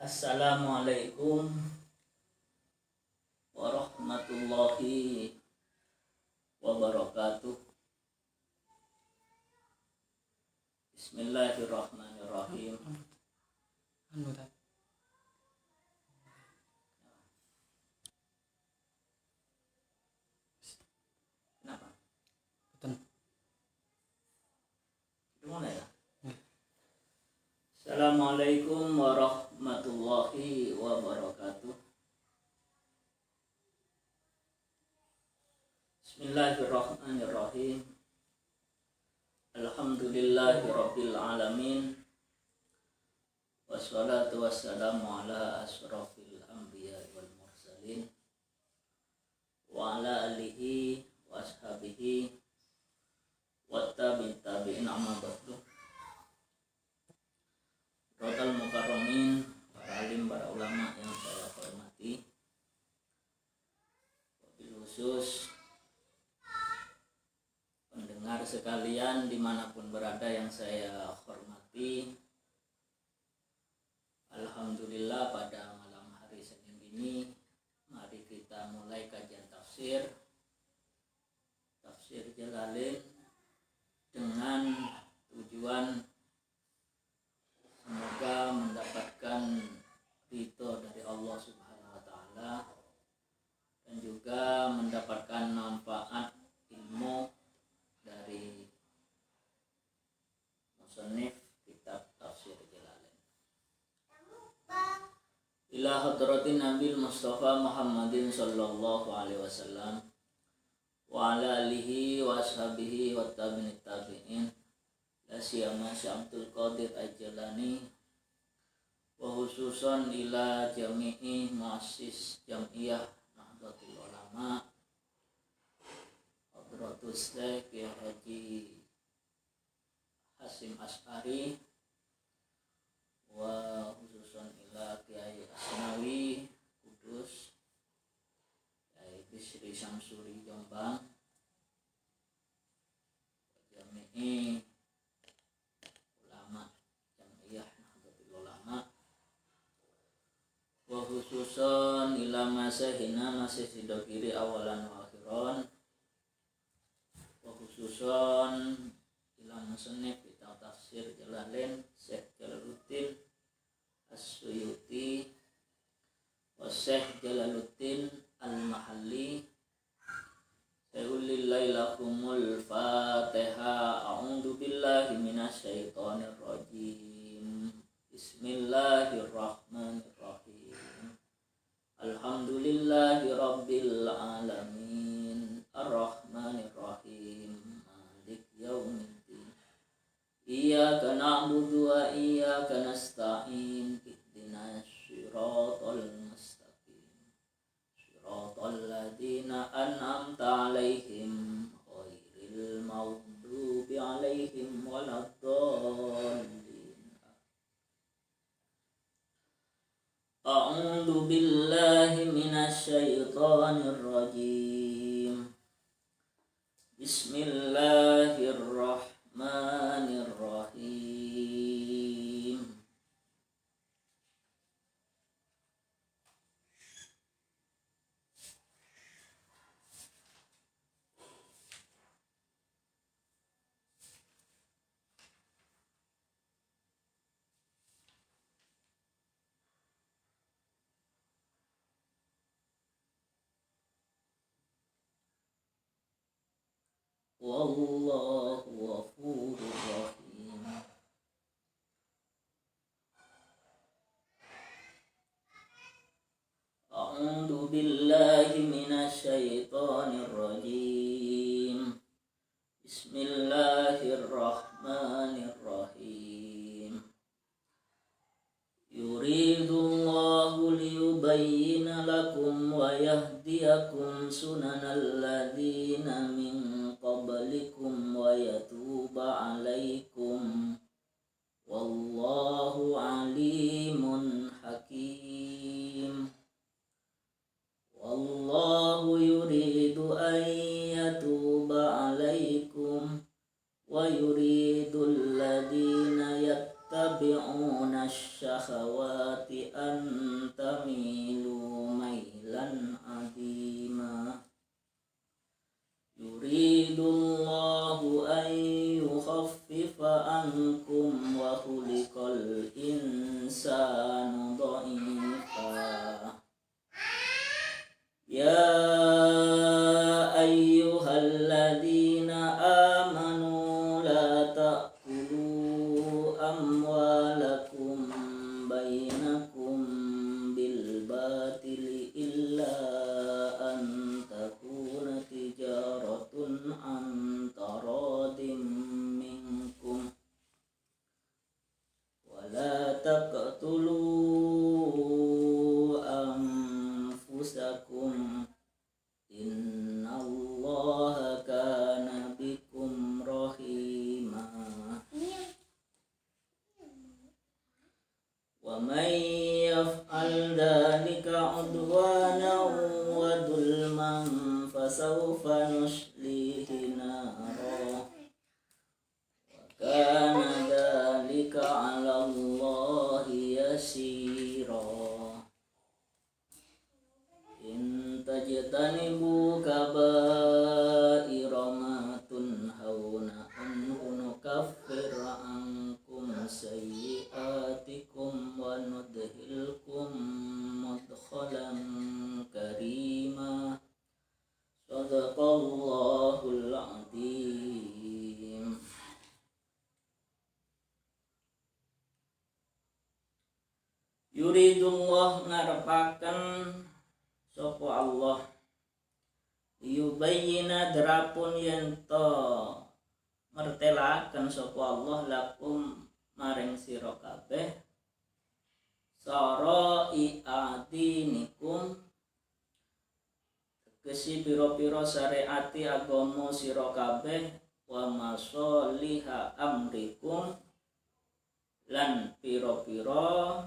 Assalamualaikum warahmatullahi wabarakatuh. Bismillahirrahmanirrahim. Kenapa? Betul. Mulai ya. Assalamualaikum warahmatullahi wabarakatuh. Bismillahirrahmanirrahim. Alhamdulillahirabbil alamin. Wassalatu wassalamu ala asyrafil anbiya wal mursalin wa ala alihi wa ashabihi wa tabi'in amma ba'du. Total mukarramin, para alim, para ulama yang saya hormati, wabil khusus pendengar sekalian dimanapun berada yang saya hormati. Alhamdulillah pada malam hari Senin ini mari kita mulai kajian tafsir Jalalain dengan tujuan semoga mendapatkan ridho dari Allah Subhanahu wa taala dan juga mendapatkan manfaat ilmu dari musannif kitab tafsir Jalalain. Ila hadratin Nabi Mustafa Muhammadin sallallahu alaihi wasallam wa ala alihi wa ashabihi wa tabi'in la siyama Syamsul Qadir Al-Jilani wa khususan ila jami'i muassis Jam'iyah Nahdlatul Ulama Hadratus Syekh Haji Hasyim Asy'ari wa khususan ila Kiai Asnawi Kudus Kiai Bisri Syamsuri Jombang jami'i wa khususan ila masahina masih sidokiri awalan wa akhiran wa khususan ila musannif kitab tafsir Jalalain Syekh Jalaluddin As-Suyuti wa Syekh Jalaluddin Al-Mahalli. Sayulillahi lakumul Fatiha. A'udzu billahi minasyaitonir rajim. Bismillahirrahmanirrahim. Alhamdulillahi rabbil alamin. Ar-Rahmanirrahim. Malik yaumiddin. Iyyaka na'budu wa iyyaka nasta'in. Ihdinas siratal mustaqim. Siratal ladzina an'amta 'alaihim ghairil maghdubi 'alaihim waladdallin. A'udzu billahi minasyaitonir rajim. Bismillahirrahmanirrahim. Wallahu ghafurur rahim. A'udzu billahi minasyaitonir rajim. Bismillahirrahmanirrahim. Yuridullahu liyubayyina lakum wa yahdiyakum sunanal ladzina min qablikum wa yatuba 'alaikum wallahu 'alimun hakim. Wallahu yuridu an yatuba 'alaikum wa yuridul ladzina yattabi'una asy-syahawati أن تميلوا ميلا عظيما يريد الله أن يخفف عنكم وخلق الإنسان ضعيفا يا أيها الذين آمنوا لا تأكلوا أموالكم بينكم بالباطل إلا أن تكون تجارة عن تراض منكم ولا تقتلوا أنفسكم إن الله كان بكم رحيما ومن يفعل ذلك عدوانا وظلما فسوف نصليه نارا وكان ذلك على الله يسيرا إن تجتنبوا كبائر ما تنهون عنه نكفر عنكم سيئاتكم وندخلكم مدخلا كريما صدق الله العظيم. Yuridullah ngarepaken sapa Allah yubayyina drapun yento mertelaken sapa Allah lakum maring sira kabeh sara i'adinikum tegesi pira-pira syariati agama sira kabeh wa masaliha amrikum lan pira-pira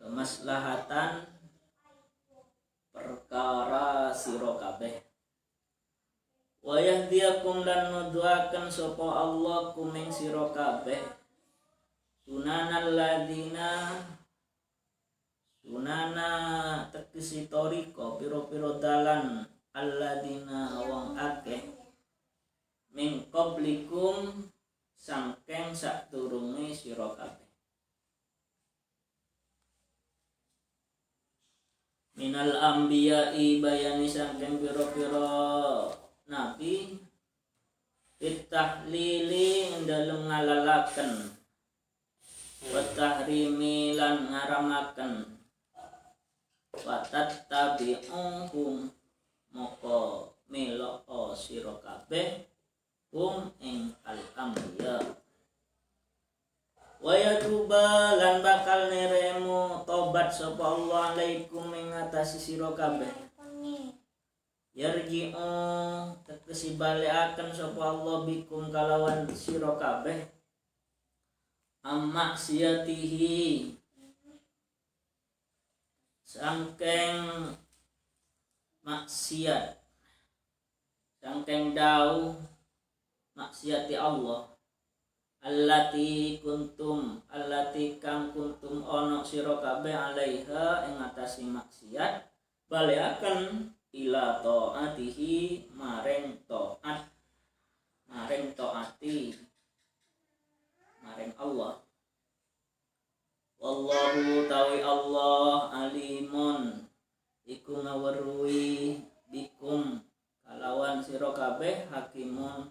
kemaslahatan perkara sira kabeh wa yahdiyakum lan nuduhaken sapa Allah kuming sira kabeh sunanal ladina sunana tegesi toriko pira-pira dalan alladina wong akeh min qablikum sangkeng sadurunge sira kabeh minal anbiya'i bayani sangkeng pira-pira nabi fitahlili dalem ngalalaken wa tahrimi lan ngaramaken wa tattabi'uhum moko milo sira kabeh hum ing al anbiya wa yatuba lan bakal neremu tobat sapa Allah alaikum ing atase sira kabeh yarji'u tegesi balekaken sapa Allah bikum kalawan sira kabeh maksiatihi sangkeng maksiat sangkeng dawuh maksiati Allah allati kang kuntum ono sira kabeh alaiha ing atase maksiat balekaken ila taatihi maring taati maring Allah wallahu tawi Allah alimun iku ngaweruhi bikum kalawan sira kabeh hakimun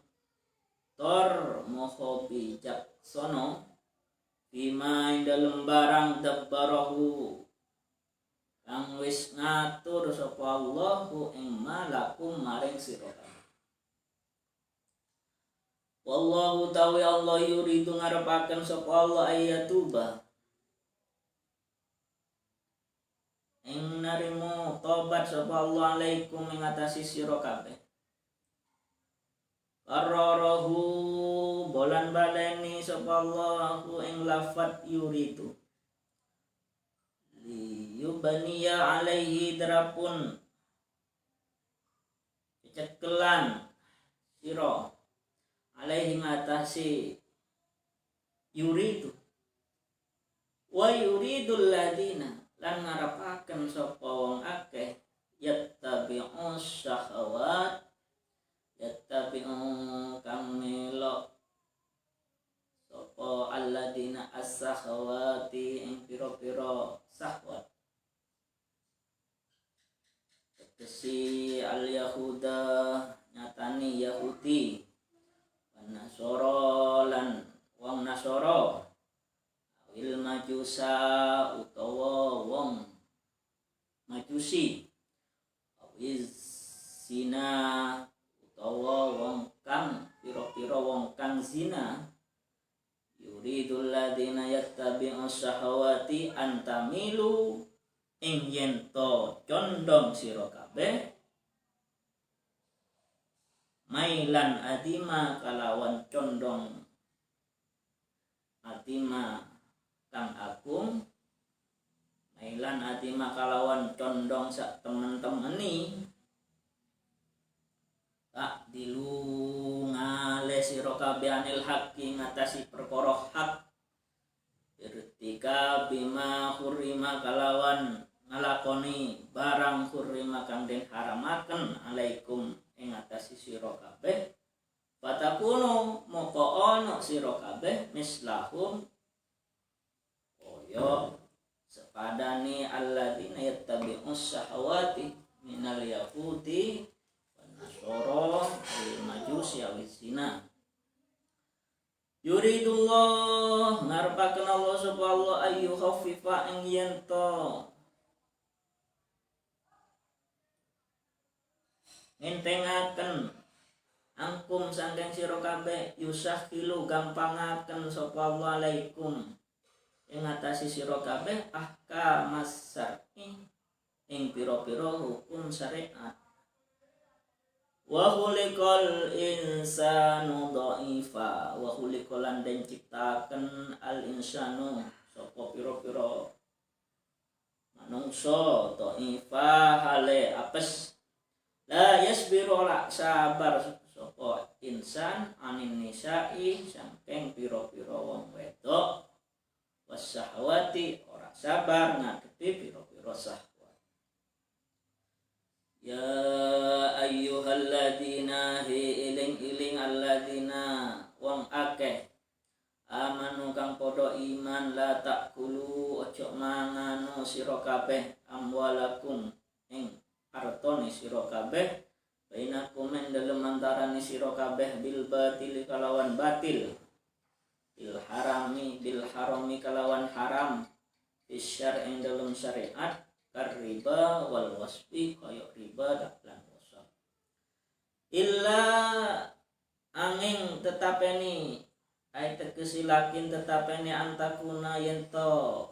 tor moho bijaksono bima ing dalem barang dabbarahu kang wis ngatur sapa Allahu ing malakum maring sira kabeh wallahu tawi Allah yuridu ngarepaken sapa Allah ayatuba ing narimu tobat sapa Allah alaikum ing atase sira kabeh qararahu bolan baleni sapa Allahu ing lafat yuridu li yubaniya alaihi darapun cekelan sira alaihi ngatasi yuridu wa yuridul ladina lan ngarepaken sapa wong akeh yattabi'us syahawat yattabi'u kang melok sapa alladina as-syahawati ing pira-pira syahwat tegesi al-yahuda nyatani Yahudi wan nasara lan wong nasara awil majusa utawa wong majusi awiz zina utawa wong kang pira-pira wong kang zina yuridul ladina yattabi'u syahawati antamilu ing yen to condong sira kabeh mailan adima kalawan condong adima kang agung mailan adima kalawan condong sak temen-temeni tak dilu ngale sira kabeh anil haqqi ngatasi perkara hak irtika bima hurima kalawan ngalakoni barang hurima kang den haramaken alaikum ing ngatasi sira kabeh fatakunu moko ana sira kabeh mislahum kaya sepadane alladzina yattabi'us syahawati minal yahudi Nasoro al-majusi al-zina yuridullah ngarepaken Allah subhanahu ayu khaffifa ing yen to ngentengaken angkum saking sira kabeh yusahhilu gampangaken sapa Allah alaikum ing ngatasi sira kabeh ahkamas syar'i ing pira-pira hukum syariat wa khuliqal insanu dha'ifa wa khuliqalan den ciptaken al insanu sapa pira-pira manungsa dha'ifa hale apes la yasbiru la sabar sapa insan anin nisa'i saking pira-pira wong wedok wasyahwati ora sabar ngadepi pira-pira syahwat ya ayyuhalladzina iling alladzina wong akeh amanu kang padha iman la takulu aja mangano sira kabeh amwalakum ing hartane sira kabeh bainakum ing dalem antarane sira kabeh bil batil kalawan batil bil harami kalawan haram bisyar ing dalem syariat riba wal wasfi kaya riba dan wasf illa angin tetapeni ai tegesi lakin tetapeni antakuna yento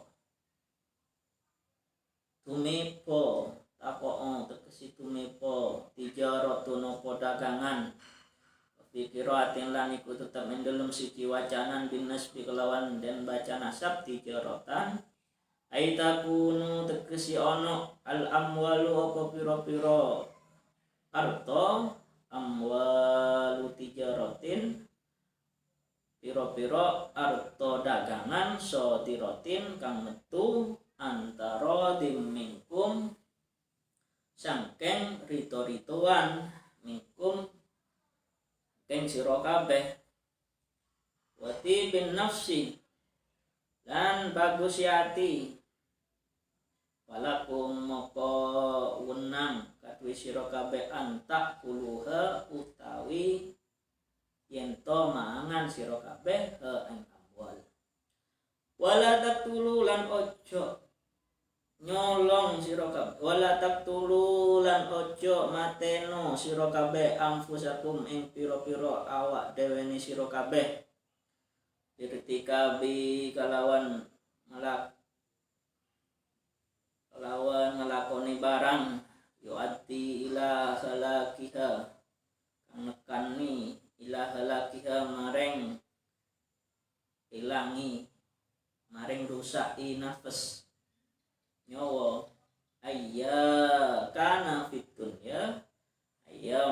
tumepo tapo tegesi tumepo tijaratun apa dagangan pikiratin lan iku tetep ing dalem siji wacanan binasbi kelawan den baca nasab tijaratan aitakunu tegesi ono al amwalu apa pira-pira harta amwalu tijaratin pira-pira harta dagangan sodiratin kang metu antara dimingkum sangkeng rito-ritoan mingkum keng sira kabeh wati bin nafsi dan bagus hati walakum moko wenang kadue sira kabeh antak puluha utawi yen to mangan sira kabeh ing amwal wala taqtulu lan ojo nyolong sira kabeh wala taqtulu lan ojo mateno sira kabeh amfusakum ing pira-pira awak dhewe ni sira kabeh irtikabi kalawan ngelakoni barang yu'ati ila halakiha kang nekani ila halakiha maring ilangi maring rusaki nafas nyawa ayya kana fit dunya ayya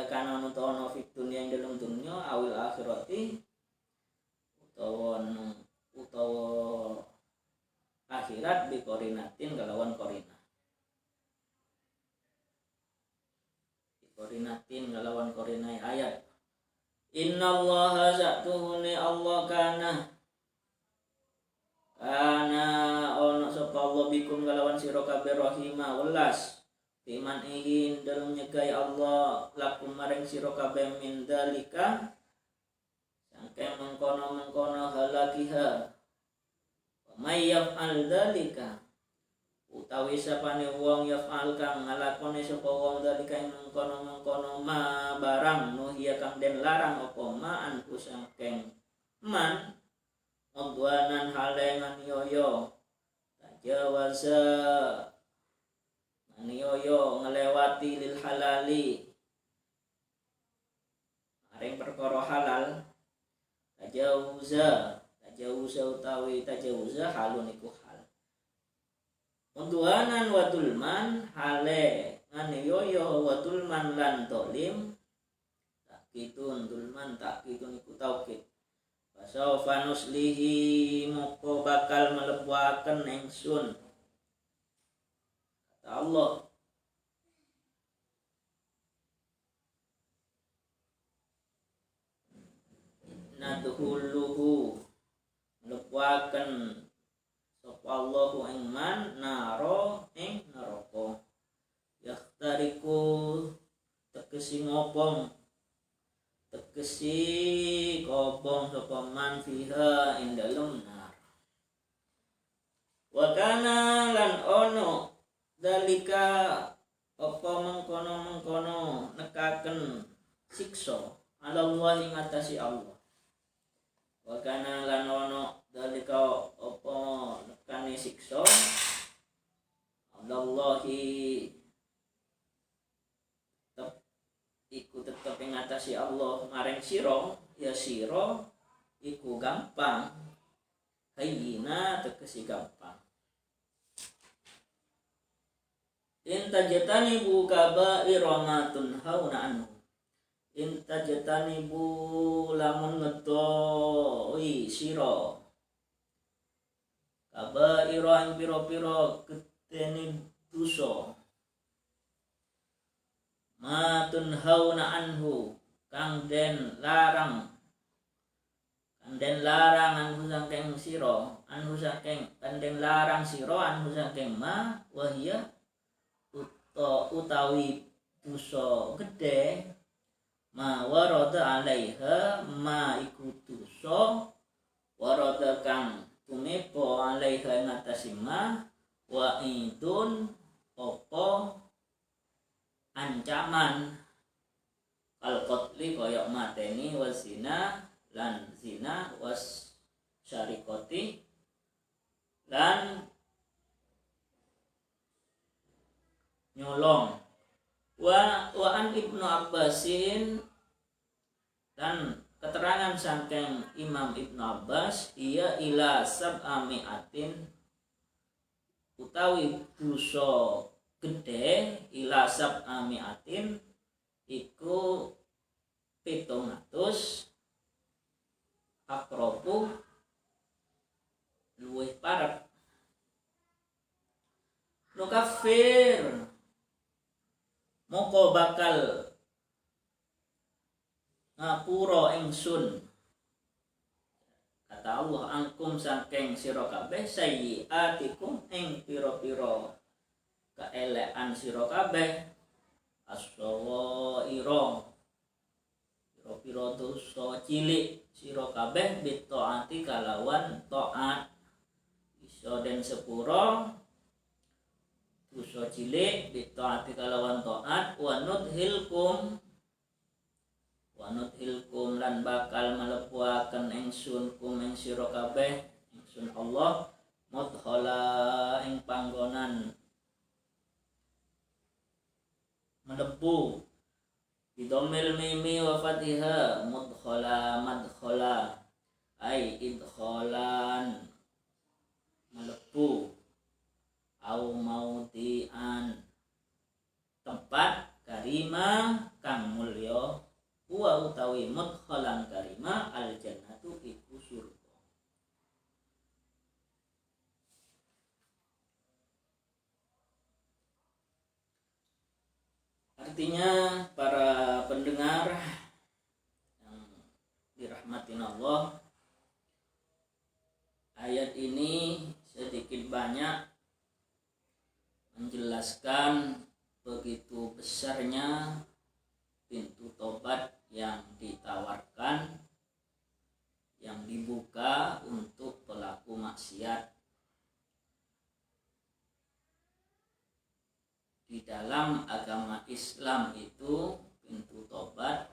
kana ono fit dunya ing dalem dunya awil akhirati utawa akhirat bi korinatin kalawan korina. Korinatin kalawan korina ayat. Innallaha zatuhuni Allah kana ono sapa Allah bikum kalawan sira kabeh rahimah welas iman ingin dalam nyegai Allah lakum maring sira kabeh min dalika sangke mengkono halakiha wa may yaf'al dalika utawi sapane wong yaf'al kang ngalakoni sapa wong dalika ing mengkono ma barang nuhia kang den larang apa ma anku sangkeng man Odwanan halengan yoyo tajawaza yoyo ngelewati lil halali maring perkara halal tajawuza utawi tajawuza halun iku hal Odwanan wadulman hale ngane yoyo wadulman lan tolim takitun dulman takitun iku taukid Fasawfa nuslihi moko bakal melebuaken ingsun kata Allah nadhuluhu melebuaken sapa Allahu ing man naro ing neraka yahtariku tegesi ngobong tegesi kobong sapa man fiha ing dalem nar wa kana lan ono dalika apa mengkono nekaken siksa ala Allah ing atasi Allah wa kana lan ono dalika apa nekane siksa ala Allah iku tetep ing ngatasi Allah maring sira ya sira iku gampang hayyina tegesi gampang intajatani bu kaba'ira ma tunhauna anhu intajatani bu lamun ngetoi sira kaba'ira ing pira-pira gedene dosa matun hauna anhu kang den larang anhu saking sira anhu saking kang den larang sira anhu saking ma wahya utawi dosa gedhe ma warada alaiha ma iku dosa warada kang tumepo alaiha ngatasi ma wa idun apa ancaman kal qatli koyok mateni wasina lan zina was syarikoti lan nyolong wa an Ibnu Abbasin dan keterangan saking Imam Ibnu Abbas ia ila sab'ami'atin utawi dosa gede ila sab'ami'atin iku 700 akrobu luwih parek nukafir moko bakal ngapura ingsun kata Allah angkum saking sira kabeh sayyiatikum ing pira-pira kaelekan sira kabeh as-sawaira pira-pira dosa cilik sira kabeh bitaati kalawan taat iso den sepura dosa cilik bitaati kalawan taat wa nudhilkum lan bakal mlebuaken ingsun kum ing sira kabeh ingsun Allah mudkhala ing panggonan mlebu bidomil mimi wa fatiha mudkhala madkhala ai idkhalan mlebu au mautian tempat karima kang mulya wa utawi mudkhalan karima al jannatu iku surga Artinya para pendengar yang dirahmatin Allah, ayat ini sedikit banyak menjelaskan begitu besarnya pintu tobat yang ditawarkan, yang dibuka untuk pelaku maksiat. Di dalam agama Islam itu pintu tobat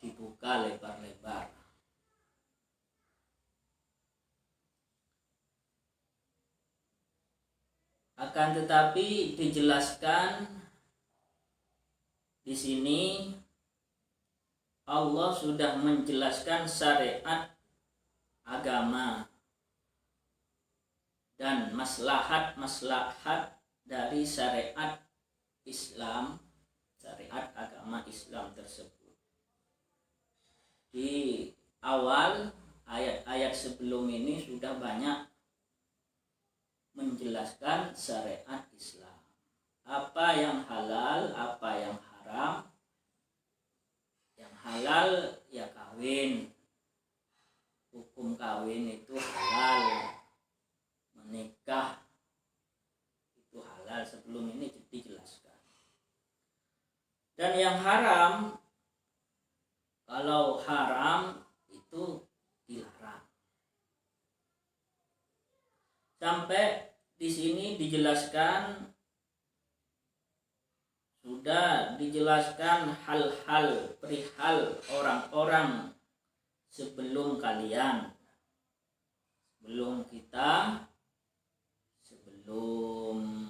dibuka lebar-lebar. Akan tetapi dijelaskan di sini Allah sudah menjelaskan syariat agama dan maslahat-maslahat dari syariat Islam, syariat agama Islam tersebut. Di awal ayat-ayat sebelum ini sudah banyak menjelaskan syariat Islam. Apa yang halal, apa yang haram. Yang halal ya kawin. Hukum kawin itu halal. Menikah itu halal, sebelum ini dijelaskan. Dan yang haram, kalau haram itu dilarang. Sampai di sini dijelaskan, sudah dijelaskan hal-hal perihal orang-orang sebelum kalian, sebelum kita, sebelum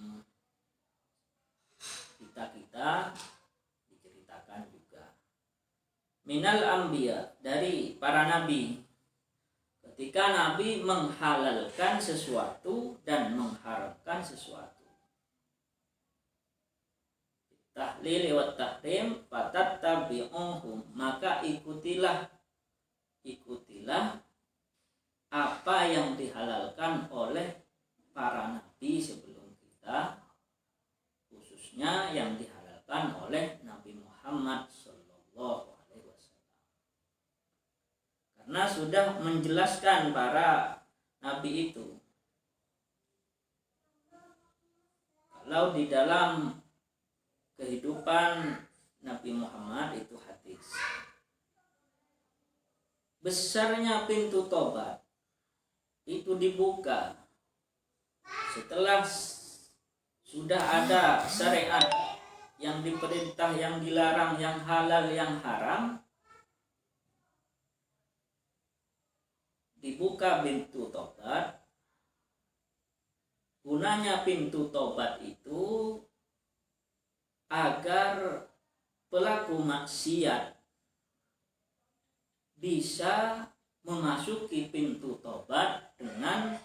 kita diceritakan juga. Minal anbiya, dari para nabi. Ketika nabi menghalalkan sesuatu dan mengharamkan sesuatu. Tahlil wa tahrim fatattabi'uhum, maka ikutilah apa yang dihalalkan oleh para nabi sebelum kita, khususnya yang dihalalkan oleh Nabi Muhammad sallallahu alaihi wasallam. Karena sudah menjelaskan para nabi itu, kalau di dalam kehidupan Nabi Muhammad itu hadis, besarnya pintu tobat itu dibuka setelah sudah ada syariat yang diperintah, yang dilarang, yang halal, yang haram. Dibuka pintu tobat. Gunanya pintu tobat itu agar pelaku maksiat bisa memasuki pintu tobat dengan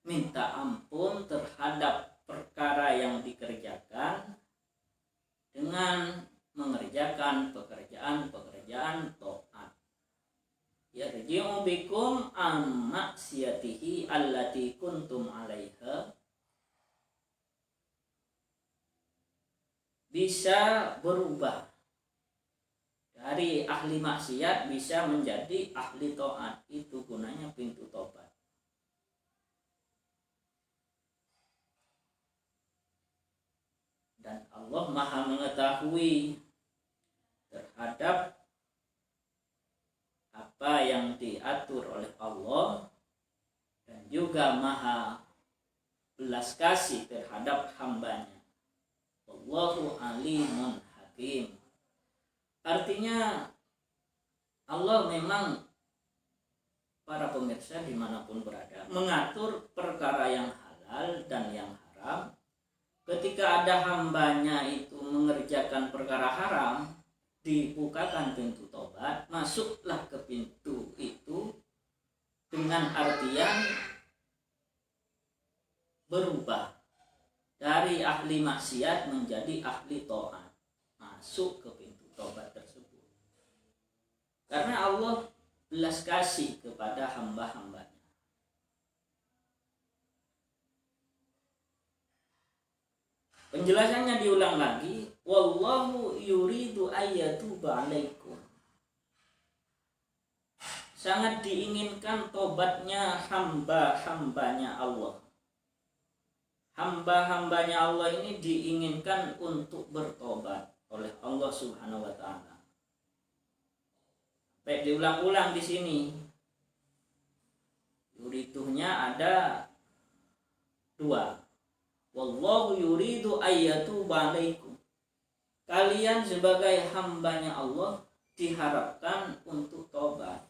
minta ampun terhadap perkara yang dikerjakan, dengan mengerjakan pekerjaan-pekerjaan taat. Yarji'u bikum an maksiyatihi allati kuntum 'alaiha, bisa berubah dari ahli maksiat bisa menjadi ahli taat. Itu gunanya pintu tobat. Dan Allah Maha mengetahui terhadap apa yang diatur oleh Allah, dan juga Maha belas kasih terhadap hambanya. Allahu alimun hakim. Artinya Allah memang, para pemirsa dimanapun berada, mengatur perkara yang halal dan yang haram. Ketika ada hambanya itu mengerjakan perkara haram, dibukakan pintu tobat, masuklah ke pintu itu dengan artian berubah dari ahli maksiat menjadi ahli taat, masuk ke pintu tobat tersebut. Karena Allah belas kasih kepada hamba-hambanya. Penjelasannya diulang lagi, wallahu yuridu ayyatuba alaikum. Sangat diinginkan tobatnya hamba-hambanya Allah. Hamba-hambanya Allah ini diinginkan untuk bertobat oleh Allah Subhanahu wa taala. Baik, diulang-ulang di sini. Yuridunya ada dua. Wallahu yuridu ayyatuba alaikum. Kalian sebagai hambanya Allah diharapkan untuk tobat.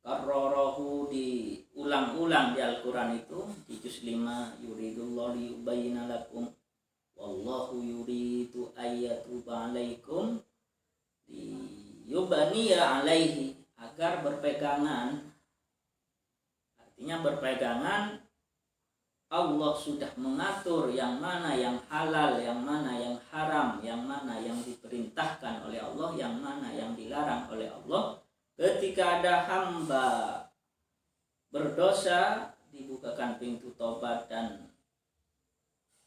Karrorahu diulang-ulang di Al-Quran itu di juz 5, yuridullahu liyubayyina lakum wallahu yuridu ayyatuba alaikum liyubaniya alaihi, agar berpegangan, artinya berpegangan Allah sudah mengatur yang mana yang halal, yang mana yang haram, yang mana yang diperintahkan oleh Allah, yang mana yang dilarang oleh Allah. Ketika ada hamba berdosa, dibukakan pintu tobat dan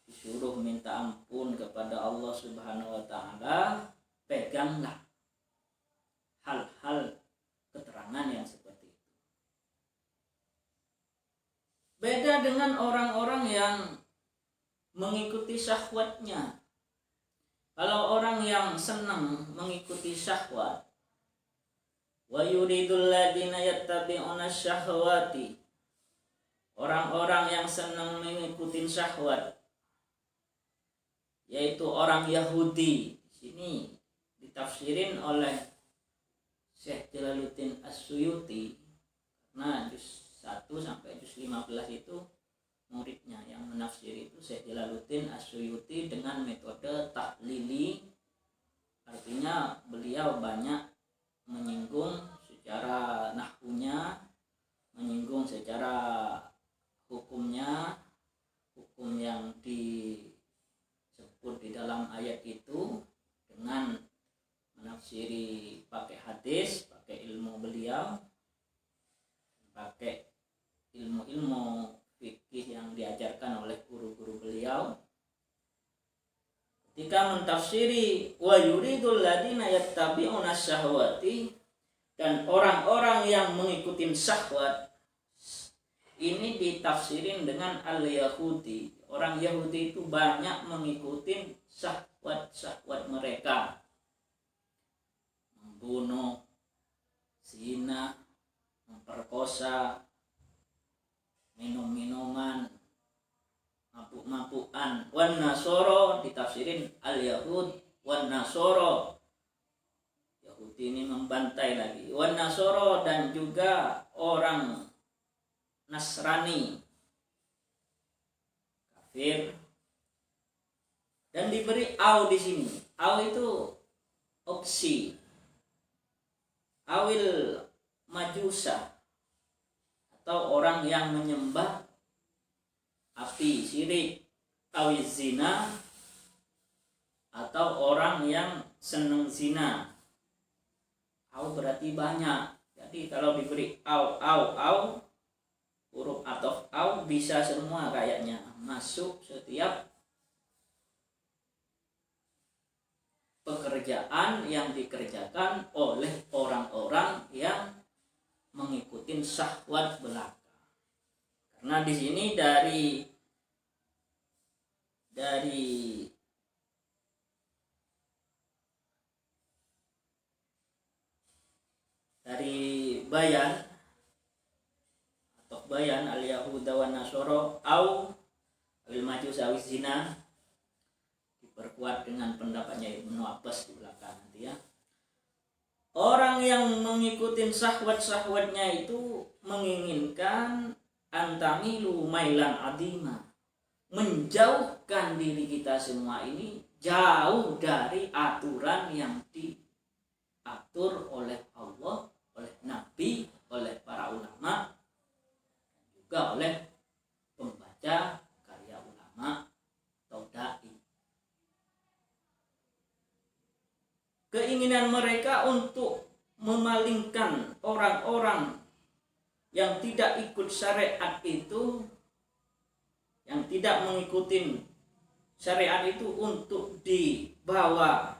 disuruh minta ampun kepada Allah Subhanahu wa taala. Peganglah hal-hal keterangan yang seperti itu. Beda dengan orang-orang yang mengikuti syahwatnya. Kalau orang yang senang mengikuti syahwat, wa yuridul ladina yattabi'una syahwati, orang-orang yang senang mengikuti syahwat, yaitu orang Yahudi. Di sini ditafsirin oleh Syekh Jalaluddin As-Suyuti, karena juz 1 sampai juz 15 itu muridnya yang menafsir itu Syekh Jalaluddin As-Suyuti dengan metode tahlili, artinya beliau banyak menyinggung secara nahwunya, menyinggung secara hukumnya, hukum yang disebut di dalam ayat itu dengan menafsiri pakai hadis, pakai ilmu beliau, pakai ilmu-ilmu fikih yang diajarkan oleh guru-guru beliau. Ketika mentafsiri wa yuridul ladina yattabi'una syahwati, dan orang-orang yang mengikuti syahwat, ini ditafsirin dengan al-Yahudi. Orang Yahudi itu banyak mengikuti syahwat-syahwat mereka. Membunuh, zina, memperkosa, minum-minuman, mabuk-mabukan. Wan nasoro ditafsirin al-Yahud wan nasoro. Yahudi ini membantai lagi. Wan nasoro, dan juga orang Nasrani, kafir. Dan diberi au di sini. Au itu opsi. Awil majusa, atau orang yang menyembah api, syirik, awiz zina, atau orang yang seneng zina. Au berarti banyak. Jadi kalau diberi au, huruf atau au bisa semua kayaknya masuk setiap pekerjaan yang dikerjakan oleh orang-orang yang mengikuti syahwat belaka. Karena di sini dari bayan atau bayan al-Yahuda wa Nasoro au al-Majus awiz zina, diperkuat dengan pendapatnya Ibnu Abbas di belakang nanti ya. Orang yang mengikuti syahwat-syahwatnya itu menginginkan antamilu mailan adima, menjauhkan diri kita semua ini jauh dari aturan yang diatur oleh Allah, oleh Nabi, oleh para ulama, juga oleh pembaca karya ulama atau dai. Keinginan mereka untuk memalingkan orang-orang yang tidak ikut syariat itu yang tidak mengikuti syariat itu untuk dibawa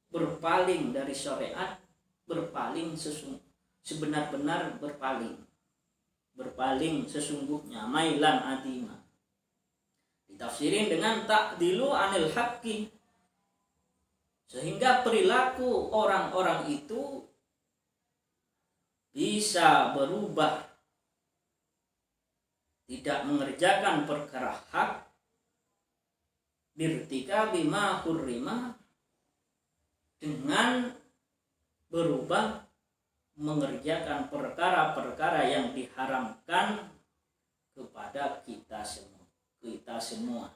berpaling dari syariat, berpaling sebenar-benar berpaling sesungguhnya, mailan adima. Ditafsirin dengan ta'dilu anil haqqi, sehingga perilaku orang-orang itu bisa berubah, tidak mengerjakan perkara hak, birtika bima hurrima, dengan berubah mengerjakan perkara-perkara yang diharamkan kepada kita semua.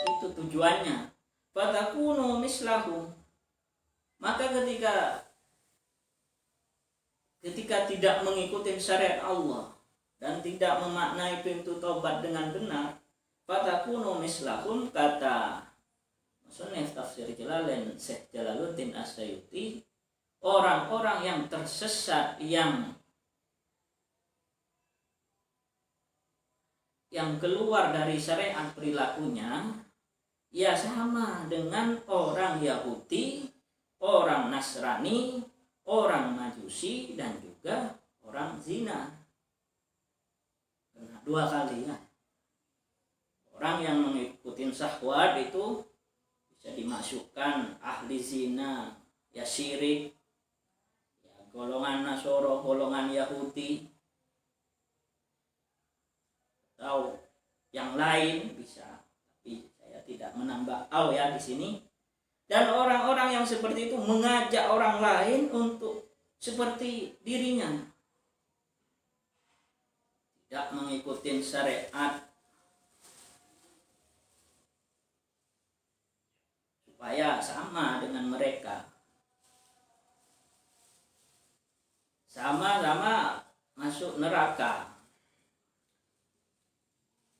Itu tujuannya. Fatakunu mislahu. Maka ketika tidak mengikuti syariat Allah dan tidak memaknai pintu taubat dengan benar, fatakunu mislahum, kata musannif tafsir Jalalain Syekh Jalaluddin As-Sayuti, orang-orang yang tersesat yang keluar dari syariat perilakunya, ya sama dengan orang Yahudi, orang Nasrani, orang Majusi, dan juga orang zina. Nah, 2 kali ya. Orang yang mengikuti syahwat itu bisa dimasukkan ahli zina, ya syirik, ya golongan Nasoro, golongan Yahudi, atau yang lain bisa. Tapi saya tidak menambah ya di sini. Dan orang-orang yang seperti itu mengajak orang lain untuk seperti dirinya, tidak mengikuti syariat supaya sama dengan mereka, sama-sama masuk neraka.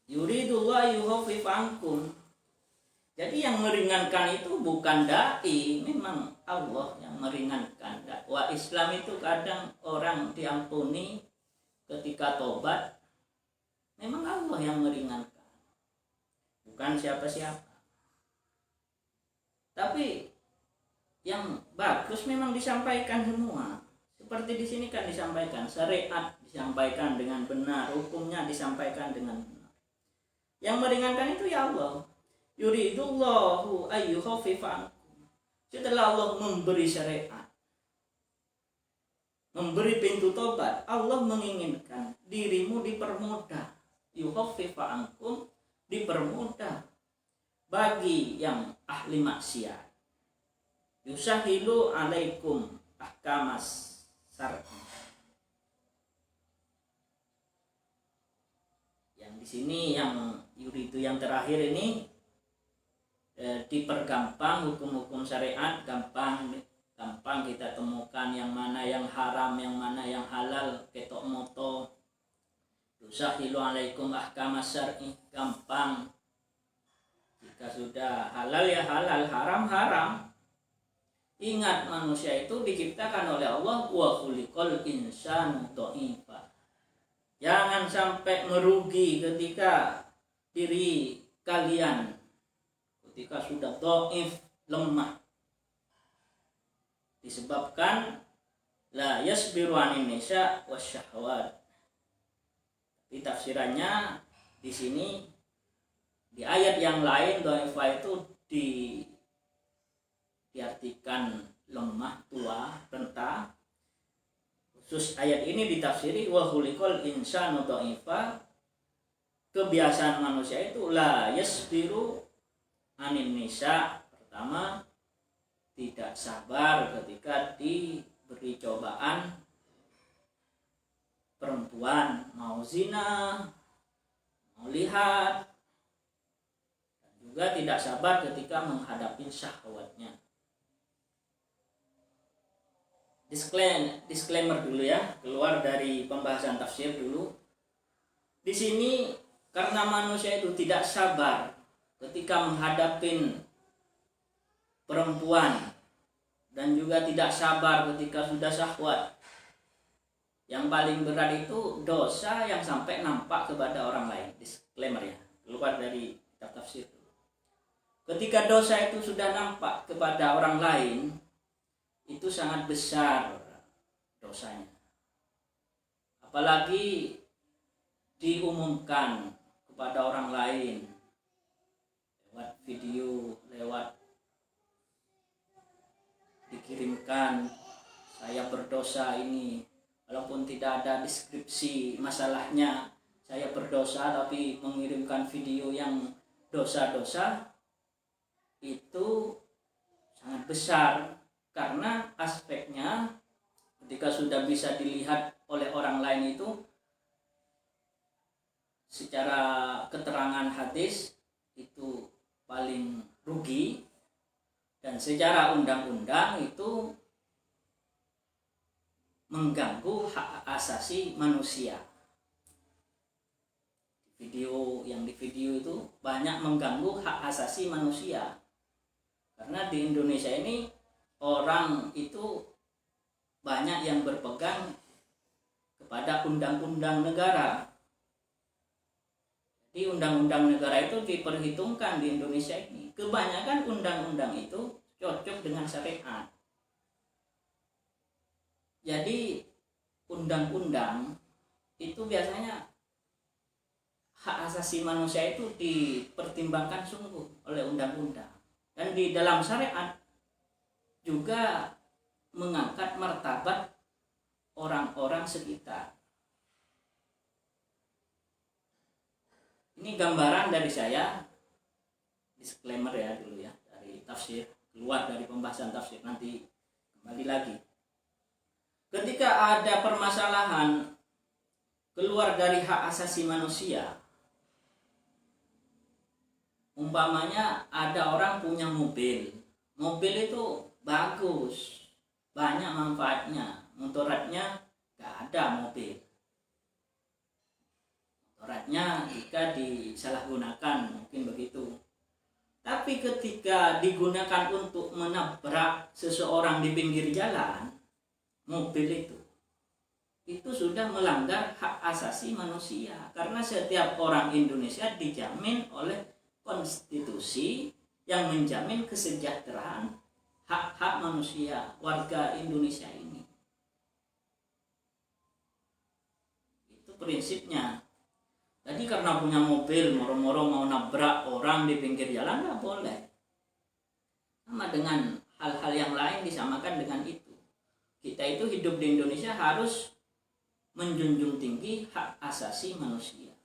Yuridullah yukhafif ankum. Jadi yang meringankan itu bukan dai, memang Allah yang meringankan. Dakwah Islam itu kadang orang diampuni ketika tobat, memang Allah yang meringankan, bukan siapa-siapa. Tapi yang bagus memang disampaikan semua. Seperti di sini kan disampaikan syariat, disampaikan dengan benar, hukumnya disampaikan dengan benar. Yang meringankan itu ya Allah. Yuridullahu ayyukhaffifa ankum. Setelah Allah memberi syariat, memberi pintu tobat, Allah menginginkan dirimu dipermudah. Yukhaffifa ankum, dipermudah bagi yang ahli maksiat. Yusahilu alaikum ahkamas syar'i. Yang di sini yang yuridu yang terakhir ini dipergampang hukum-hukum syariat, gampang kita temukan yang mana yang haram, yang mana yang halal, ketok moto. Yusahilu alaikum ahkamas syar'i, gampang. Jika sudah halal ya halal, haram haram. Ingat, manusia itu diciptakan oleh Allah, wa khuliqal insanu dha'ifa. Jangan sampai merugi ketika diri kalian ketika sudah dhaif, lemah, disebabkan la yasbiru anin nisa wasyahwat. Di tafsirannya di sini, di ayat yang lain dhaifa itu diartikan lemah, tua, renta. Khusus ayat ini ditafsiri wa khuliqal insanu dhaifa. Kebiasaan manusia itu la yasbiru anin nisa. Pertama, tidak sabar ketika diberi cobaan perempuan, mau zina, mau lihat, dan juga tidak sabar ketika menghadapi syahwatnya. Disclaimer dulu ya, keluar dari pembahasan tafsir dulu. Di sini karena manusia itu tidak sabar ketika menghadapi perempuan dan juga tidak sabar ketika sudah syahwat, Yang paling berat itu dosa yang sampai nampak kepada orang lain. Disclaimer ya, keluar dari kitab tafsir. Ketika dosa itu sudah nampak kepada orang lain, itu sangat besar dosanya. Apalagi diumumkan kepada orang lain lewat video, lewat dikirimkan, saya berdosa ini, walaupun tidak ada deskripsi masalahnya, saya berdosa, tapi mengirimkan video yang dosa-dosa, itu sangat besar. Karena aspeknya ketika sudah bisa dilihat oleh orang lain itu secara keterangan hadis itu paling rugi, dan secara undang-undang itu mengganggu hak asasi manusia. Video yang di video itu banyak mengganggu hak asasi manusia. Karena di Indonesia ini orang itu banyak yang berpegang kepada undang-undang negara. Di undang-undang negara itu diperhitungkan di Indonesia ini. Kebanyakan undang-undang itu cocok dengan syariat. Jadi undang-undang itu biasanya hak asasi manusia itu dipertimbangkan sungguh oleh undang-undang. Dan di dalam syariat juga mengangkat martabat orang-orang sekitar. Ini gambaran dari saya, disclaimer ya dulu ya, dari tafsir, keluar dari pembahasan tafsir, nanti kembali lagi. Ketika ada permasalahan keluar dari hak asasi manusia, umpamanya ada orang punya mobil itu bagus, banyak manfaatnya, motoratnya gak ada mobil. Motoratnya jika disalahgunakan mungkin begitu. Tapi ketika digunakan untuk menabrak seseorang di pinggir jalan, mobil itu sudah melanggar hak asasi manusia. Karena setiap orang Indonesia dijamin oleh konstitusi yang menjamin kesejahteraan hak-hak manusia warga Indonesia ini. Itu prinsipnya. Jadi karena punya mobil moro-moro mau nabrak orang di pinggir jalan nggak boleh. Sama dengan hal-hal yang lain disamakan dengan itu. Kita itu hidup di Indonesia harus menjunjung tinggi hak asasi manusia.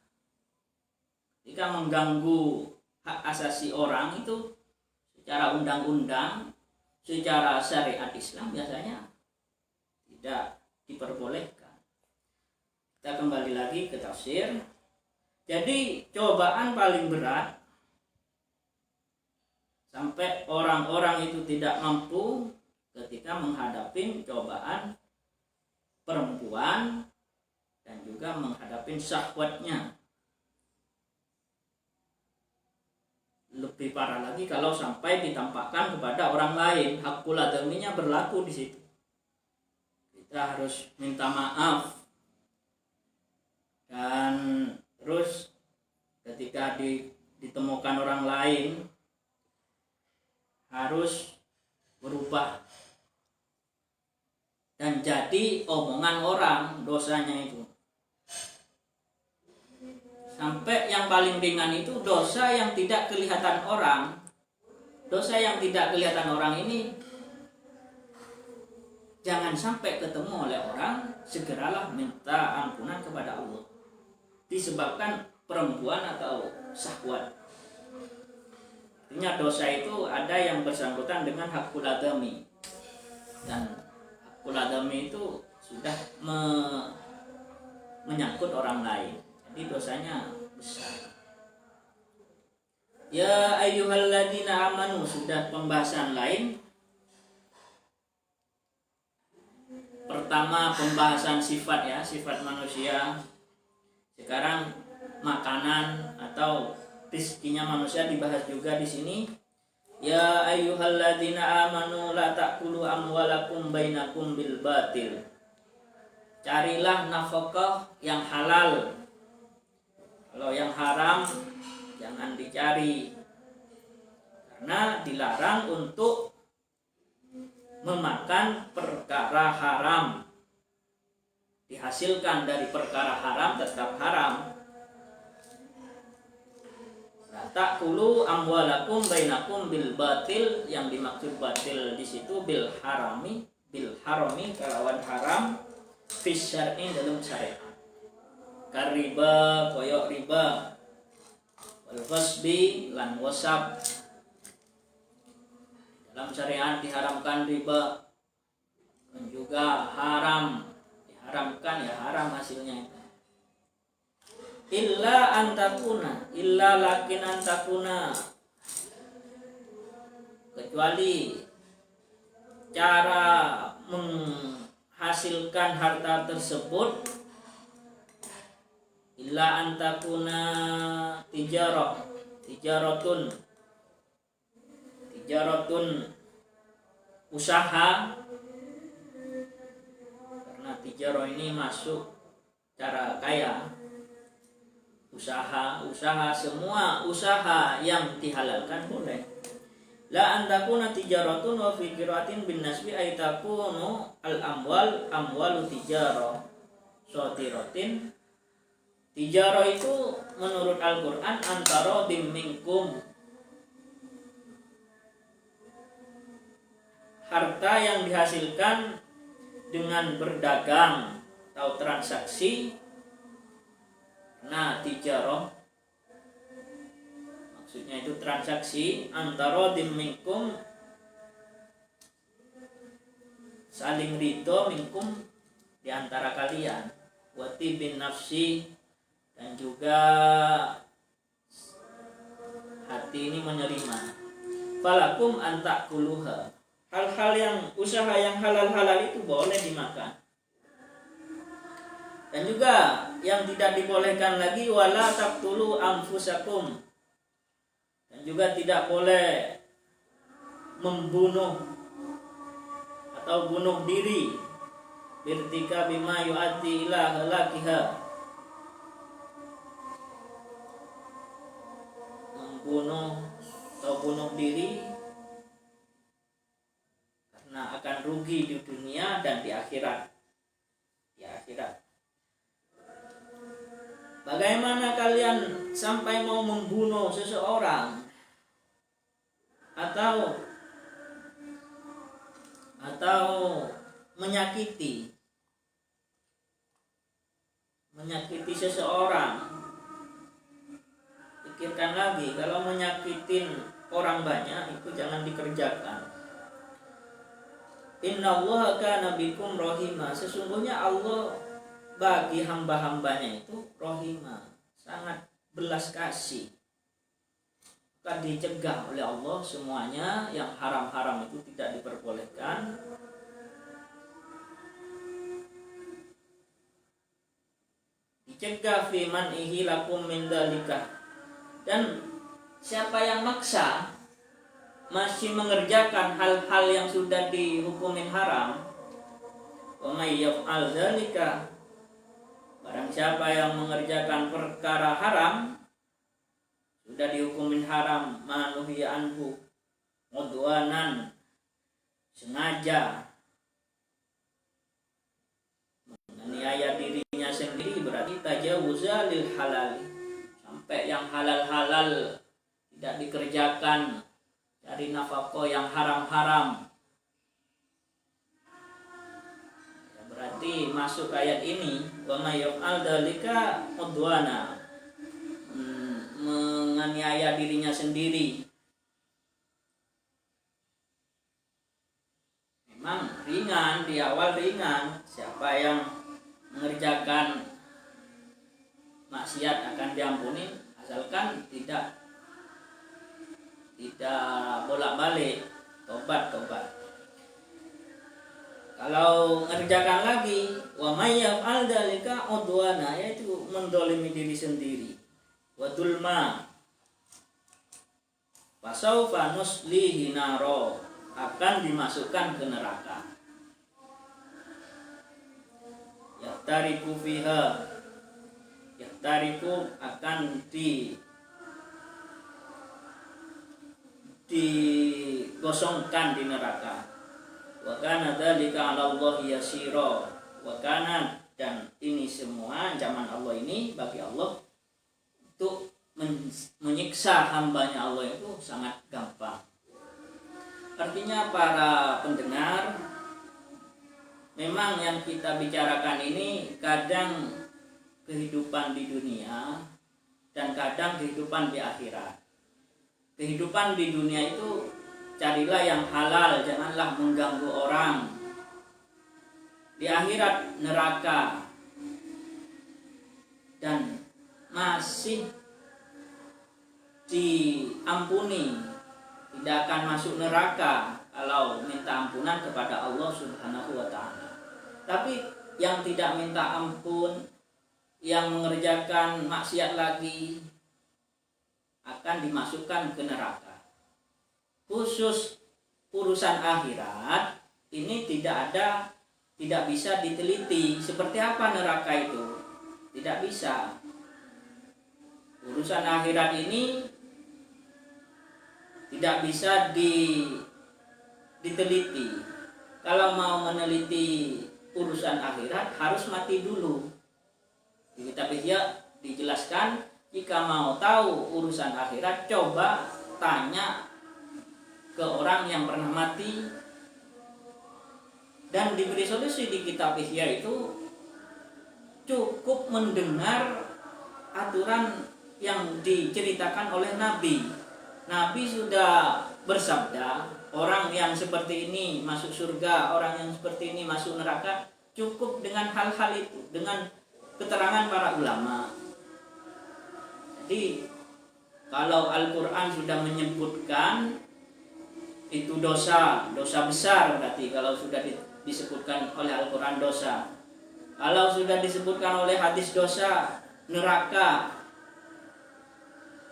Jika mengganggu hak asasi orang itu secara undang-undang, secara syariat Islam biasanya tidak diperbolehkan. Kita kembali lagi ke tafsir. Jadi cobaan paling berat sampai orang-orang itu tidak mampu ketika menghadapi cobaan perempuan dan juga menghadapi syahwatnya. Lebih parah lagi kalau sampai ditampakkan kepada orang lain, hakul adaminya berlaku di situ. Kita harus minta maaf. Dan terus ketika ditemukan orang lain harus berubah dan jadi omongan orang dosanya itu. Sampai yang paling ringan itu dosa yang tidak kelihatan orang. Dosa yang tidak kelihatan orang ini jangan sampai ketemu oleh orang, segeralah minta ampunan kepada Allah. Disebabkan perempuan atau syahwat. Artinya dosa itu ada yang bersangkutan dengan hakul adami. Dan hakul adami itu sudah menyangkut orang lain. Jadi dosanya besar. Ya ayyuhalladzina amanu, sudah pembahasan lain. Pertama pembahasan sifat ya, sifat manusia. Sekarang makanan atau rezekinya manusia dibahas juga di sini. Ya ayyuhalladzina amanu la ta'kulu amwalakum bainakum bil batil. carilah nafkah yang halal. Kalau yang haram jangan dicari, karena dilarang untuk memakan perkara haram. Dihasilkan dari perkara haram tetap haram. Ta'kulu amwalakum bainakum bil batil, yang dimaksud batil di situ bil harami kelawan haram, fis syar'i dalam syariat. Kariba koyok riba, wal wasbi lan wasab. Dalam syariat diharamkan riba, dan juga diharamkan ya haram hasilnya itu. Illa lakin antakuna, kecuali cara menghasilkan harta tersebut, illa antakuna tijaratun usaha, karena tijarah ini masuk cara kaya. Usaha semua usaha yang dihalalkan boleh. La antakuna tijaratun wa fi qiraatin bin nasbi ay takunu al amwalu tijarah sotiratin. Tijarah itu menurut Al-Qur'an antara minkum, harta yang dihasilkan dengan berdagang atau transaksi. Nah, tijarah maksudnya itu transaksi antara minkum, saling ridho, minkum di antara kalian, wati bin nafsi, dan juga hati ini menerima. Falakum antakuluha, hal-hal yang usaha yang halal itu boleh dimakan. Dan juga yang tidak dibolehkan lagi, wala taqtulu anfusakum, dan juga tidak boleh membunuh atau bunuh diri, birtika bima yu'addi ila halakiha, membunuh atau bunuh diri karena akan rugi di dunia dan di akhirat. Bagaimana kalian sampai mau membunuh seseorang atau menyakiti seseorang? Pikirkan lagi, kalau menyakitin orang banyak itu jangan dikerjakan. Innallaha kana bikum rahima, sesungguhnya Allah bagi hamba-hambanya itu rohima, sangat belas kasih. Maka dicegah oleh Allah semuanya, yang haram-haram itu tidak diperbolehkan. Dicegah fi man'ihi lakum min dalika, dan siapa yang maksa masih mengerjakan hal-hal yang sudah dihukumin haram, wa may yaf'al dzalika, barang siapa yang mengerjakan perkara haram, sudah dihukumin haram, manuhiya anhu, mudwanan, sengaja menganiaya dirinya sendiri, berarti tajawuza lil halal, sampai yang halal-halal tidak dikerjakan, cari nafkah yang haram-haram. Berarti masuk ayat ini, wa may yaf'al dzalika udwana, menganiaya dirinya sendiri. Memang ringan, di awal ringan, siapa yang mengerjakan maksiat akan diampuni asalkan tidak bolak-balik, tobat. Kalau mengerjakan lagi, wa may yaf'al dzalika udwana, yaitu mendolimi diri sendiri, wa dzulma, fasaufa nuslihi naro, akan dimasukkan ke neraka. Ya yahtariku fiha, yahtariku akan digosongkan di neraka. Wa kana dzalika 'ala Allah yasira. Wa kana, dan ini semua ancaman Allah ini bagi Allah untuk menyiksa hambanya Allah itu sangat gampang. Artinya para pendengar, memang yang kita bicarakan ini kadang kehidupan di dunia dan kadang kehidupan di akhirat. Kehidupan di dunia itu carilah yang halal, janganlah mengganggu orang. Di akhirat neraka, dan masih diampuni, tidak akan masuk neraka kalau minta ampunan kepada Allah Subhanahu wa ta'ala. Tapi yang tidak minta ampun, yang mengerjakan maksiat lagi, akan dimasukkan ke neraka. Khusus urusan akhirat ini tidak bisa diteliti seperti apa neraka itu, tidak bisa. Urusan akhirat ini tidak bisa diteliti. Kalau mau meneliti urusan akhirat harus mati dulu. Di kitab Ihya dijelaskan, jika mau tahu urusan akhirat, coba tanya ke orang yang pernah mati. Dan diberi solusi di kitab Ihya itu, cukup mendengar aturan yang diceritakan oleh Nabi. Nabi sudah bersabda, orang yang seperti ini masuk surga, orang yang seperti ini masuk neraka. Cukup dengan hal-hal itu, dengan keterangan para ulama. Jadi kalau Al-Quran sudah menyebutkan itu dosa besar, berarti kalau sudah disebutkan oleh Al-Quran dosa. Kalau sudah disebutkan oleh hadis dosa, neraka,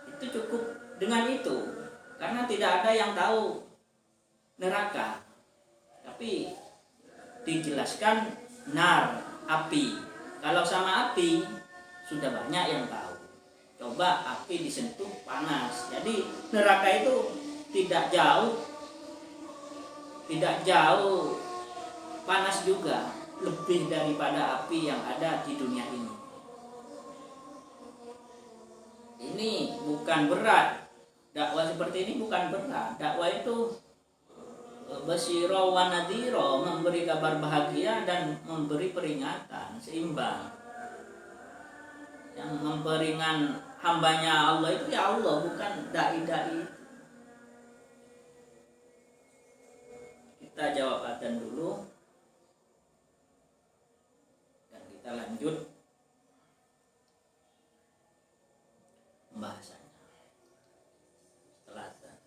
itu cukup dengan itu. Karena tidak ada yang tahu neraka, tapi dijelaskan nar, api. Kalau sama api sudah banyak yang tahu. Coba api disentuh panas. Jadi neraka itu tidak jauh panas juga, lebih daripada api yang ada di dunia ini. Ini bukan berat. Dakwah seperti ini bukan berat. Dakwah itu basyira wa nadhira, memberi kabar bahagia dan memberi peringatan, seimbang. Yang memperingan hambanya Allah itu ya Allah, bukan dai-dai. Kita jawab adzan dulu dan kita lanjut pembahasannya setelah adzan.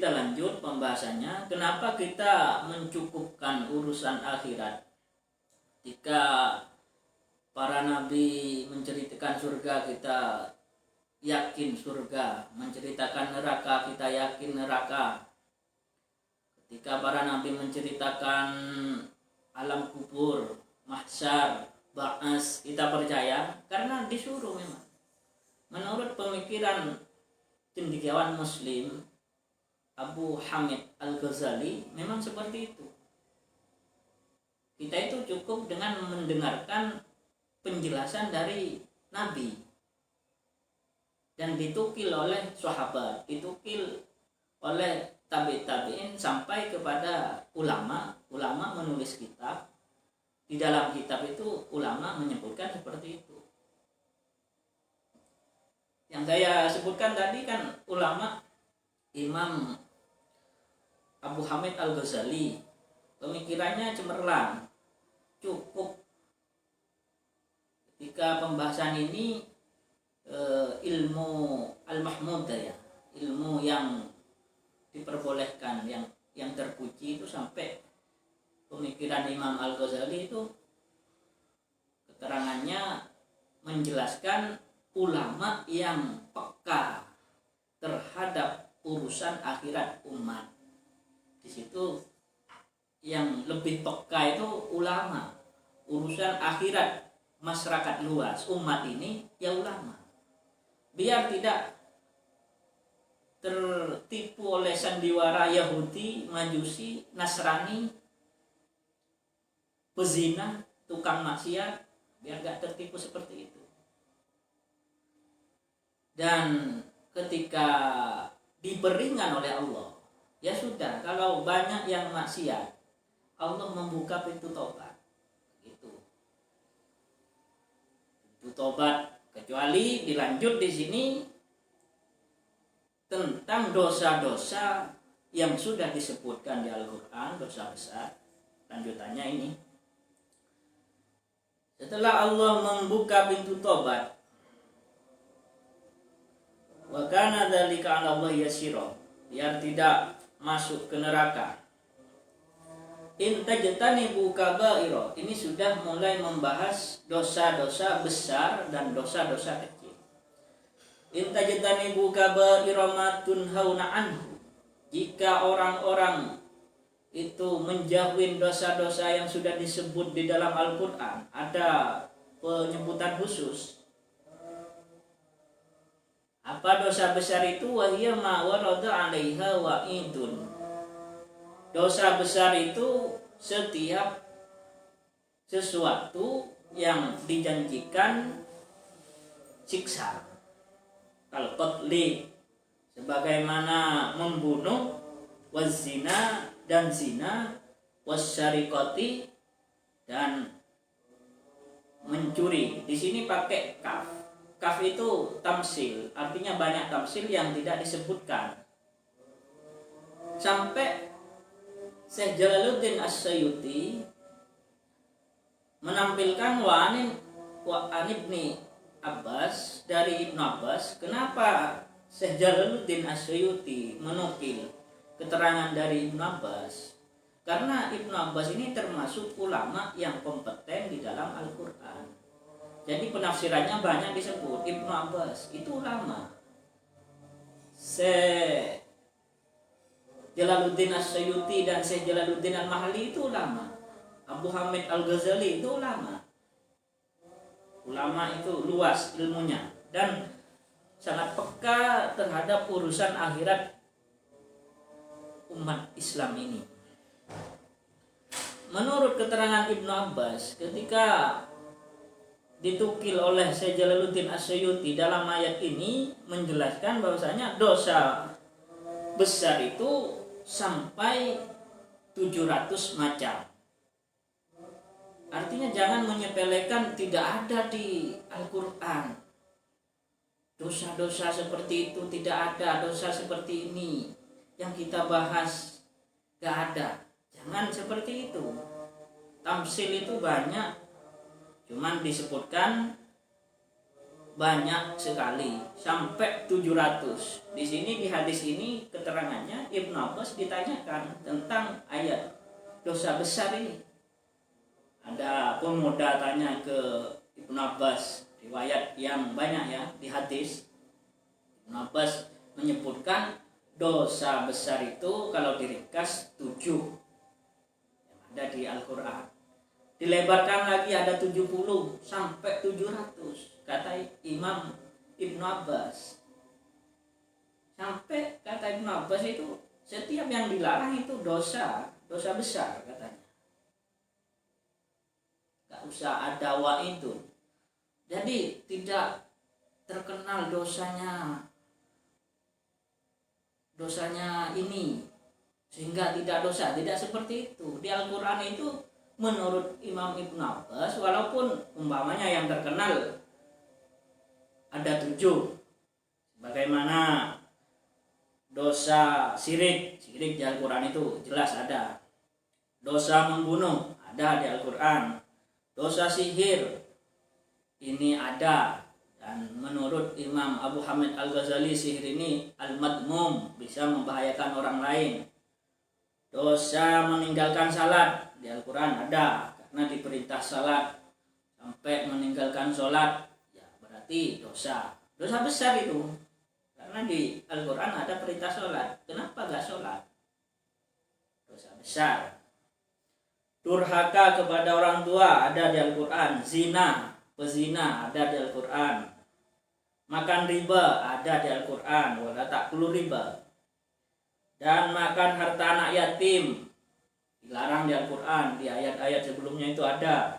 kita lanjut pembahasannya. Kenapa kita mencukupkan urusan akhirat? Ketika para nabi menceritakan surga, kita yakin surga. Menceritakan neraka, kita yakin neraka. Ketika para nabi menceritakan alam kubur, mahsyar, ba'as, kita percaya karena disuruh memang. Menurut pemikiran cendekiawan Muslim Abu Hamid Al-Ghazali memang seperti itu. Kita itu cukup dengan mendengarkan penjelasan dari Nabi dan ditukil oleh sahabat, ditukil oleh tabi'in sampai kepada ulama. Ulama menulis kitab. Di dalam kitab itu ulama menyebutkan seperti itu. Yang saya sebutkan tadi kan ulama Imam Abu Hamid Al-Ghazali, pemikirannya cemerlang, cukup ketika pembahasan ini ilmu al-mahmudah ya, ilmu yang diperbolehkan, yang terpuji itu sampai pemikiran Imam Al-Ghazali itu keterangannya menjelaskan ulama yang peka terhadap urusan akhirat umat. Di situ yang lebih peka itu ulama. Urusan akhirat masyarakat luas, umat ini ya ulama. Biar tidak tertipu oleh sandiwara Yahudi, Majusi, Nasrani, pezina, tukang maksiat, biar gak tertipu seperti itu. Dan ketika diberingan oleh Allah, ya sudah, kalau banyak yang maksiat, Allah membuka pintu tobat. Itu pintu tobat, kecuali dilanjut di sini tentang dosa-dosa yang sudah disebutkan di Al-Quran, dosa besar. Lanjutannya ini, setelah Allah membuka pintu tobat, wa kana dzalika 'ala Allah yasira, yang tidak masuk ke neraka. In tajtanibu kaba'ira, ini sudah mulai membahas dosa-dosa besar dan dosa-dosa kecil. In tajtanibu kaba'ira ma tunhauna anhu, jika orang-orang itu menjauhi dosa-dosa yang sudah disebut di dalam Al-Quran, ada penyebutan khusus. Apa dosa besar itu? Wahiyya ma warada 'alaiha wa'idun. Dosa besar itu setiap sesuatu yang dijanjikan siksa. Kalau qatli sebagaimana membunuh, wazina dan zina, wasyariqati dan mencuri. Di sini pakai kaf. Kaf itu tamsil, artinya banyak tamsil yang tidak disebutkan. Sampai Syekh Jalaluddin As-Suyuti menampilkan wa an Ibni Abbas, dari Ibnu Abbas. Kenapa Syekh Jalaluddin As-Suyuti menukil keterangan dari Ibnu Abbas? Karena Ibnu Abbas ini termasuk ulama yang kompeten di dalam Al-Quran. Jadi penafsirannya banyak disebut. Ibnu Abbas itu ulama. Syekh Jalaluddin As-Suyuti dan Syekh Jalaluddin Al-Mahali itu ulama. Abu Hamid Al-Ghazali itu ulama. Ulama itu luas ilmunya dan sangat peka terhadap urusan akhirat umat Islam ini. Menurut keterangan Ibnu Abbas, ketika ditukil oleh Syekh Jalaluddin As-Suyuti dalam ayat ini menjelaskan bahwasanya dosa besar itu sampai 700 macam. Artinya jangan menyepelekan, tidak ada di Al-Quran dosa-dosa seperti itu, tidak ada dosa seperti ini yang kita bahas, gak ada. Jangan seperti itu. Tamsil itu banyak, cuman disebutkan banyak sekali sampai 700. Di sini di hadis ini keterangannya Ibnu Abbas ditanyakan tentang ayat dosa besar ini. Ada pemuda tanya ke Ibnu Abbas, riwayat yang banyak ya di hadis. Ibnu Abbas menyebutkan dosa besar itu kalau diringkas 7 yang ada di Al-Quran. Dilebarkan lagi ada 70 sampai 700 kata Imam Ibnu Abbas. Sampai kata Ibnu Abbas itu setiap yang dilarang itu dosa besar katanya. Gak usah ada wa itu. Jadi tidak terkenal dosanya ini sehingga tidak dosa, tidak seperti itu. Di Al-Quran itu menurut Imam Ibnu Abbas, walaupun umpamanya yang terkenal ada 7, bagaimana dosa syirik di Al-Quran itu jelas ada. Dosa membunuh ada di Al-Quran. Dosa sihir ini ada. Dan menurut Imam Abu Hamid Al-Ghazali, sihir ini al-madmum, bisa membahayakan orang lain. Dosa meninggalkan salat di Al-Quran ada, karena diperintah salat sampai meninggalkan sholat, ya berarti dosa besar itu. Karena di Al-Quran ada perintah sholat, kenapa gak sholat? Dosa besar. Durhaka kepada orang tua ada di Al-Quran. Zina, pezina ada di Al-Quran. Makan riba ada di Al-Quran, wala ta'kulu riba. Dan makan harta anak yatim dilarang di Al-Quran. Di ayat-ayat sebelumnya itu ada.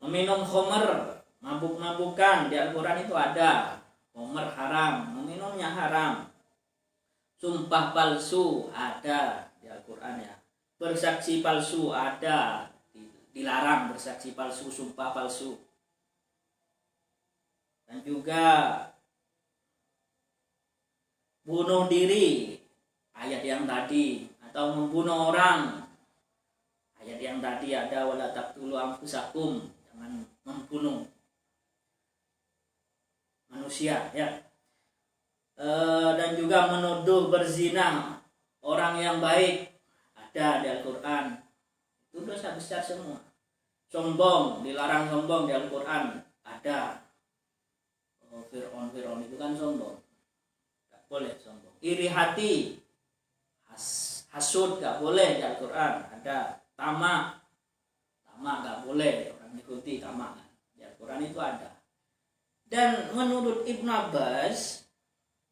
Meminum khamr, mabuk-mabukan di Al-Quran itu ada. Khamr haram, meminumnya haram. Sumpah palsu ada di Al-Quran ya. Bersaksi palsu ada, dilarang bersaksi palsu, sumpah palsu. Dan juga bunuh diri, ayat yang tadi, atau membunuh orang, ayat yang tadi ada wala taqtulu anfusakum, jangan membunuh manusia ya. Dan juga menuduh berzina orang yang baik ada di Al-Quran. Itu dosa besar semua. Sombong, dilarang sombong di Al-Quran ada. Fir'aun itu kan sombong, gak boleh sombong. Iri hati, hasud gak boleh di Al-Quran ada. Tamak gak boleh, orang ikuti tamak di Al-Quran itu ada. Dan menurut Ibnu Abbas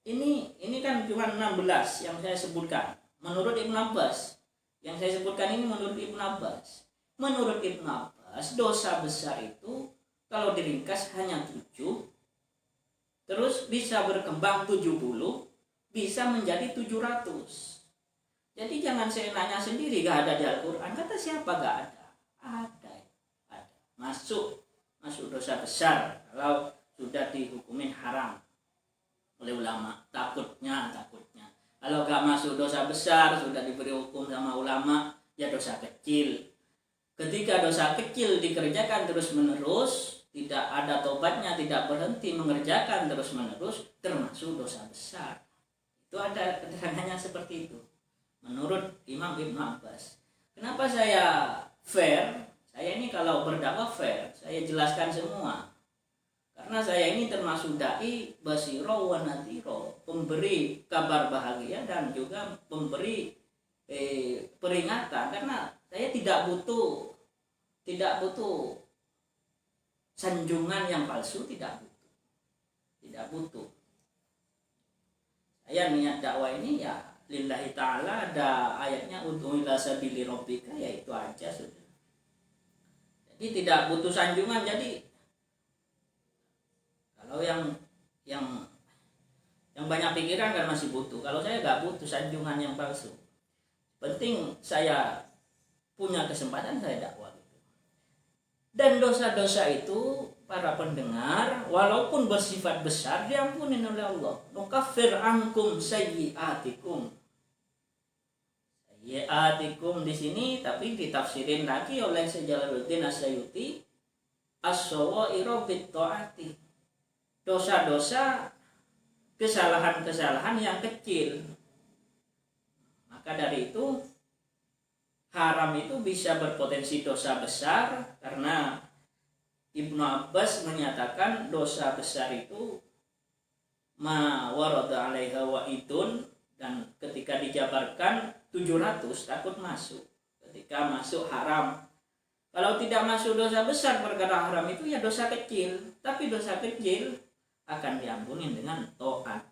ini kan cuma 16 yang saya sebutkan. Menurut Ibnu Abbas yang saya sebutkan ini menurut Ibnu Abbas. Menurut Ibnu Abbas dosa besar itu kalau diringkas hanya 7, terus bisa berkembang 70, bisa menjadi 700. Jadi jangan seenaknya sendiri, gak ada di Al-Quran. Kata siapa gak ada? Ada. Masuk dosa besar kalau sudah dihukumin haram oleh ulama. Takutnya. Kalau gak masuk dosa besar, sudah diberi hukum sama ulama, ya dosa kecil. Ketika dosa kecil dikerjakan terus-menerus, tidak ada tobatnya, tidak berhenti mengerjakan terus-menerus, termasuk dosa besar. Itu ada keterangannya seperti itu menurut Imam Ibnu Abbas. Kenapa saya fair? Saya ini kalau berdakwah fair, saya jelaskan semua. Karena saya ini termasuk dai basiro wa nadhiro, pemberi kabar bahagia dan juga pemberi peringatan. Karena saya tidak butuh sanjungan yang palsu, tidak butuh. Saya niat dakwah ini ya lillahi ta'ala, ada ayatnya ud'u ila sabili rabbika, ya itu aja sudah. Jadi tidak butuh sanjungan. Jadi kalau yang banyak pikiran kan masih butuh. Kalau saya nggak butuh sanjungan yang palsu. Penting saya punya kesempatan, saya dakwah. Dan dosa-dosa itu para pendengar walaupun bersifat besar diampuni oleh Allah. Nukaffir ankum sayyi'atikum. Sayyi'atikum di sini tapi ditafsirin lagi oleh Syekh Jalaluddin As-Sayuti as-shawairu bit-ta'ati. dosa-dosa, kesalahan-kesalahan yang kecil. Maka dari itu haram itu bisa berpotensi dosa besar, karena Ibnu Abbas menyatakan dosa besar itu ma warada alaiha wa'idun, dan ketika dijabarkan 700 takut masuk. Ketika masuk haram. Kalau tidak masuk dosa besar perkara haram itu ya dosa kecil, tapi dosa kecil akan diampuni dengan taat.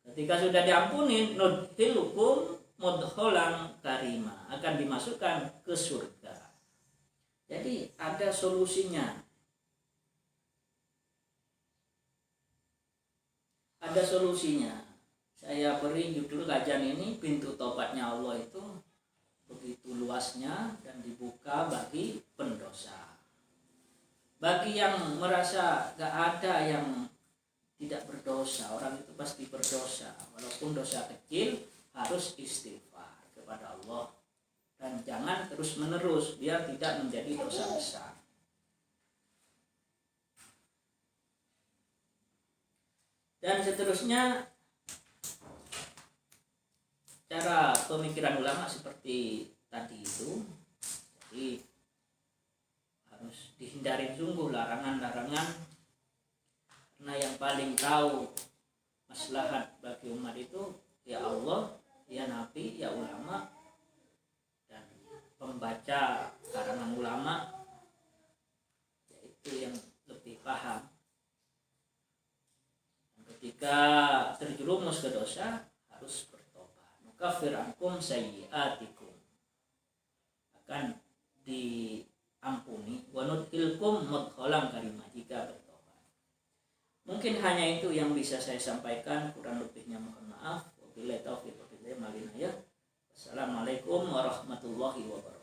Ketika sudah diampuni, nudhilukum mudkhalan karima, akan dimasukkan ke surga. Jadi ada solusinya. Ada solusinya. Saya beri judul kajian ini, pintu tobatnya Allah itu begitu luasnya dan dibuka bagi pendosa. Bagi yang merasa gak ada yang tidak berdosa, orang itu pasti berdosa. Walaupun dosa kecil, harus istighfar kepada Allah. Dan jangan terus menerus, biar tidak menjadi dosa besar. Dan seterusnya, cara pemikiran ulama seperti tadi itu. Jadi harus dihindari sungguh larangan-larangan, karena yang paling tahu maslahat bagi umat itu ya Allah, ya Nabi, ya ulama, dan pembaca karangan ulama, yaitu yang lebih paham. Dan ketika terjerumus ke dosa, harus bertobat. Nukaffir ankum sayyi'atikum, akan diampuni, wa nudkhilkum mudkhalan karimah jika bertobat. Mungkin hanya itu yang bisa saya sampaikan, kurang lebihnya mohon maaf. Wabillahi taufiq wal hidayah. Assalamualaikum warahmatullahi wabarakatuh.